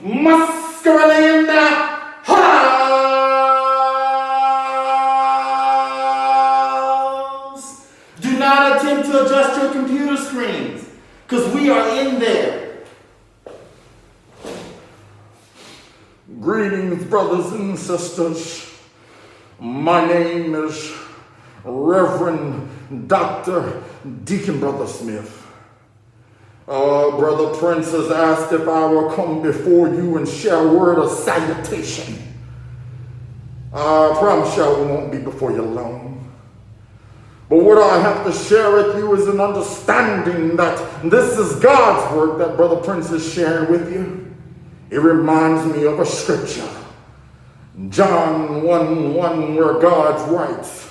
Muscarelle in the house. Do not attempt to adjust your computer screens, because we are in there. Greetings, brothers and sisters. My name is Reverend Dr. Deacon Brother Smith. Brother Prince has asked if I will come before you and share a word of salutation. I promise you I won't be before you long. But what I have to share with you is an understanding that this is God's work that Brother Prince is sharing with you. It reminds me of a scripture, John 1:1, where God writes,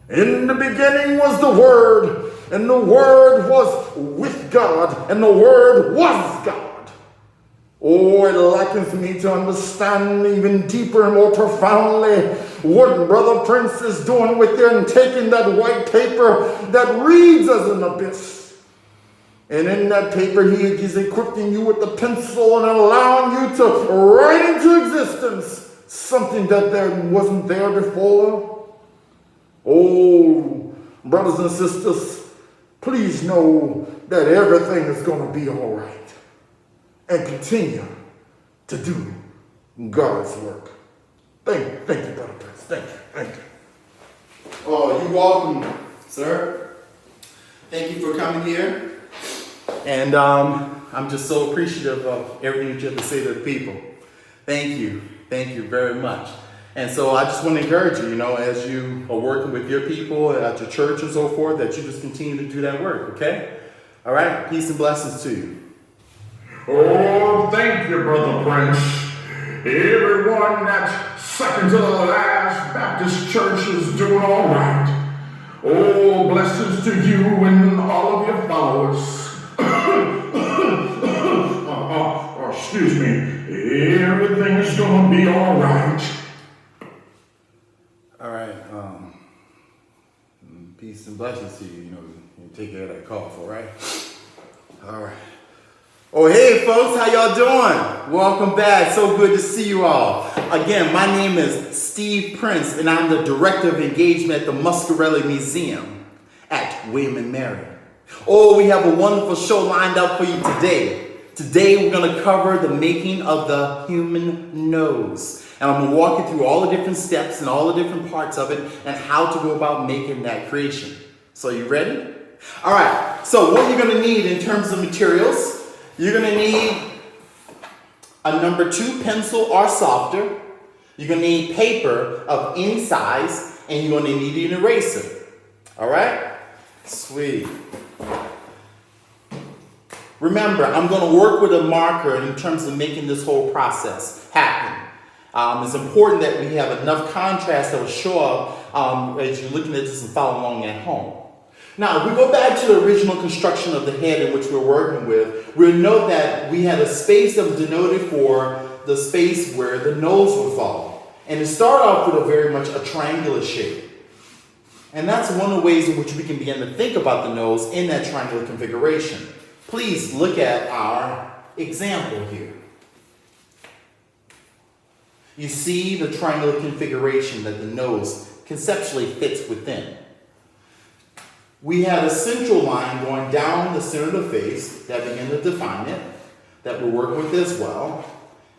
"In the beginning was the Word, and the Word was with God, and the Word was God." Oh, it likens me to understand even deeper and more profoundly what Brother Prince is doing with you and taking that white paper that reads as an abyss. And in that paper, he is equipping you with the pencil and allowing you to write into existence something that wasn't there before. Oh, brothers and sisters, please know that everything is going to be all right. And continue to do God's work. Thank you, Brother Prince. Thank you. Oh, you're welcome, sir. Thank you for coming here. And I'm just so appreciative of everything that you have to say to the people. Thank you very much. And so I just want to encourage you, as you are working with your people at your church and so forth, that you just continue to do that work, okay? All right? Peace and blessings to you. Oh, thank you, Brother Prince. Everyone that's second to the last Baptist church is doing all right. Oh, blessings to you and all of your followers. Excuse me. Everything is going to be all right. All right. Peace and blessings to you. You take care of that cough, all right? All right. Oh, hey, folks. How y'all doing? Welcome back. So good to see you all. Again, my name is Steve Prince, and I'm the Director of Engagement at the Muscarelle Museum at William & Mary. Oh, we have a wonderful show lined up for you today. Today, we're going to cover the making of the human nose. And I'm going to walk you through all the different steps and all the different parts of it and how to go about making that creation. So, you ready? All right. So, what you're going to need in terms of materials, you're going to need a number 2 pencil or softer. You're going to need paper of any size, and you're going to need an eraser. All right? Sweet. Remember, I'm going to work with a marker in terms of making this whole process happen. It's important that we have enough contrast that will show up as you're looking at this and following along at home. Now, if we go back to the original construction of the head in which we're working with, we'll note that we had a space that was denoted for the space where the nose would fall. And it started off with a very much a triangular shape. And that's one of the ways in which we can begin to think about the nose in that triangular configuration. Please look at our example here. You see the triangular configuration that the nose conceptually fits within. We had a central line going down the center of the face that began to define it, that we're working with as well.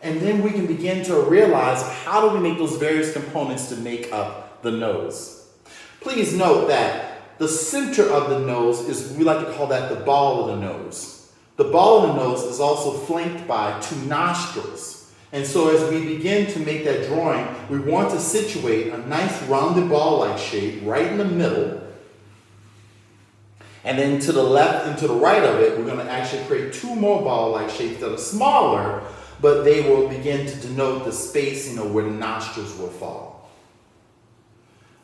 And then we can begin to realize how do we make those various components to make up the nose. Please note that the center of the nose is, we like to call that the ball of the nose. The ball of the nose is also flanked by 2 nostrils. And so as we begin to make that drawing, we want to situate a nice rounded ball-like shape right in the middle. And then to the left and to the right of it, we're going to actually create 2 more ball-like shapes that are smaller, but they will begin to denote the space, where the nostrils will fall.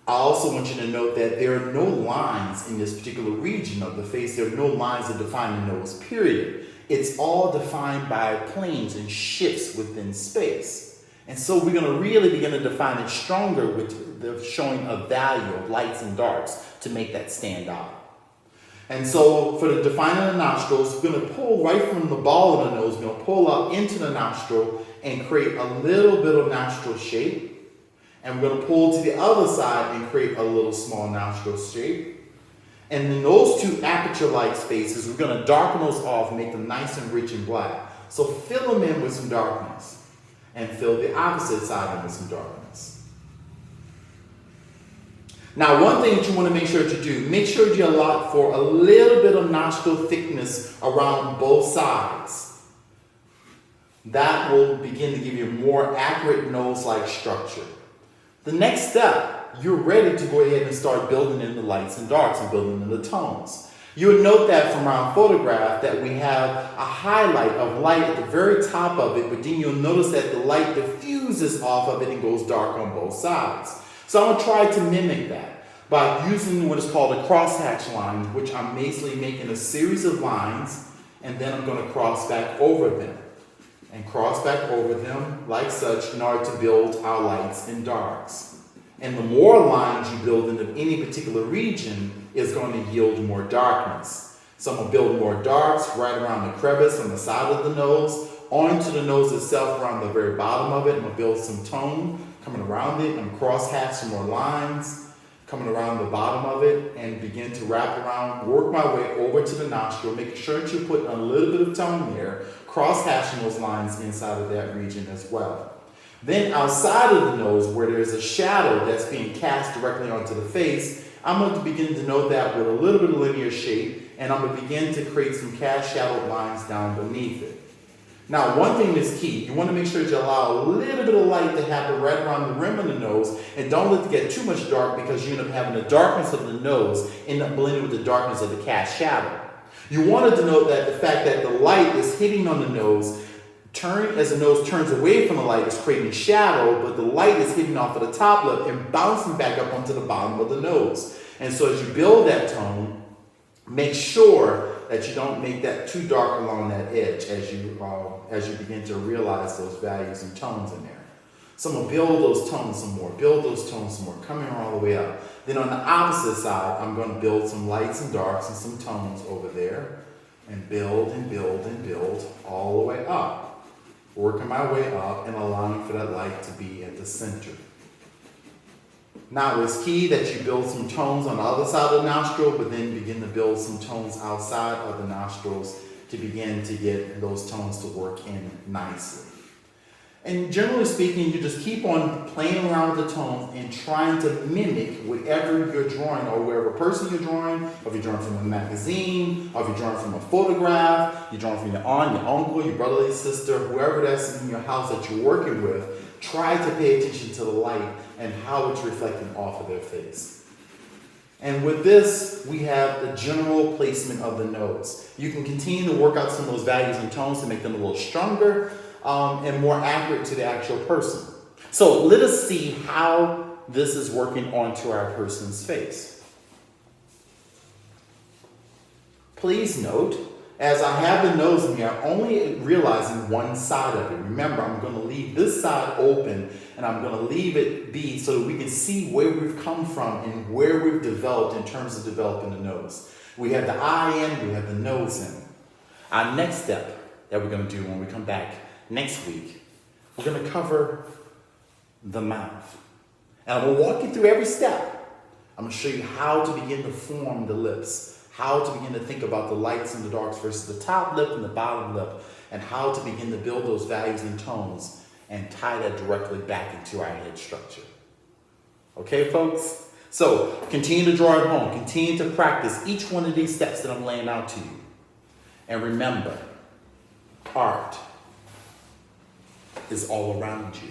I also want you to note that there are no lines in this particular region of the face. There are no lines that define the nose, period. It's all defined by planes and shifts within space. And so we're going to really begin to define it stronger with the showing of value of lights and darks to make that stand out. And so for the defining the nostrils, we're going to pull right from the ball of the nose, we're going to pull up into the nostril and create a little bit of nostril shape. And we're going to pull to the other side and create a little small nostril shape. And in those two aperture-like spaces, we're going to darken those off, make them nice and rich and black. So fill them in with some darkness and fill the opposite side in with some darkness. Now, one thing that you want to make sure that you do, make sure you allow for a little bit of nostril thickness around both sides. That will begin to give you a more accurate nose-like structure. The next step, you're ready to go ahead and start building in the lights and darks and building in the tones. You would note that from our photograph that we have a highlight of light at the very top of it, but then you'll notice that the light diffuses off of it and goes dark on both sides. So I'm going to try to mimic that by using what is called a crosshatch line, which I'm basically making a series of lines, and then I'm going to cross back over them. And cross back over them like such in order to build our lights and darks. And the more lines you build into any particular region is going to yield more darkness. So I'm going to build more darks right around the crevice on the side of the nose, onto the nose itself around the very bottom of it. I'm going to build some tone coming around it. I'm going to cross-hatch some more lines coming around the bottom of it and begin to wrap around, work my way over to the nostril, making sure that you're putting a little bit of tone there, cross-hatching those lines inside of that region as well. Then outside of the nose, where there's a shadow that's being cast directly onto the face, I'm going to begin to note that with a little bit of linear shape, and I'm going to begin to create some cast shadow lines down beneath it. Now, one thing that's key, you want to make sure that you allow a little bit of light to happen right around the rim of the nose, and don't let it get too much dark because you end up having the darkness of the nose end up blending with the darkness of the cast shadow. You want to denote that the fact that the light is hitting on the nose, as the nose turns away from the light, is creating shadow, but the light is hitting off of the top lip and bouncing back up onto the bottom of the nose. And so as you build that tone, make sure that you don't make that too dark along that edge as you begin to realize those values and tones in there. So I'm going to build those tones some more, coming all the way up. Then on the opposite side, I'm going to build some lights and darks and some tones over there, and build and build and build all the way up. Working my way up and allowing for that light to be at the center. Now it's key that you build some tones on the other side of the nostril, but then begin to build some tones outside of the nostrils to begin to get those tones to work in nicely. And generally speaking, you just keep on playing around with the tones and trying to mimic whatever you're drawing, or wherever person you're drawing, or if you're drawing from a magazine, or if you're drawing from a photograph, you're drawing from your aunt, your uncle, your brother, your sister, whoever that's in your house that you're working with. Try to pay attention to the light and how it's reflecting off of their face. And with this, we have the general placement of the nose. You can continue to work out some of those values and tones to make them a little stronger and more accurate to the actual person. So let us see how this is working onto our person's face. Please note, as I have the nose in here, I'm only realizing one side of it. Remember, I'm going to leave this side open, and I'm going to leave it be so that we can see where we've come from and where we've developed in terms of developing the nose. We have the eye in, we have the nose in. Our next step that we're going to do when we come back next week, we're going to cover the mouth. And I'm going to walk you through every step. I'm going to show you how to begin to form the lips, how to begin to think about the lights and the darks versus the top lip and the bottom lip, and how to begin to build those values and tones and tie that directly back into our head structure. Okay, folks? So continue to draw at home. Continue to practice each one of these steps that I'm laying out to you. And remember, art is all around you.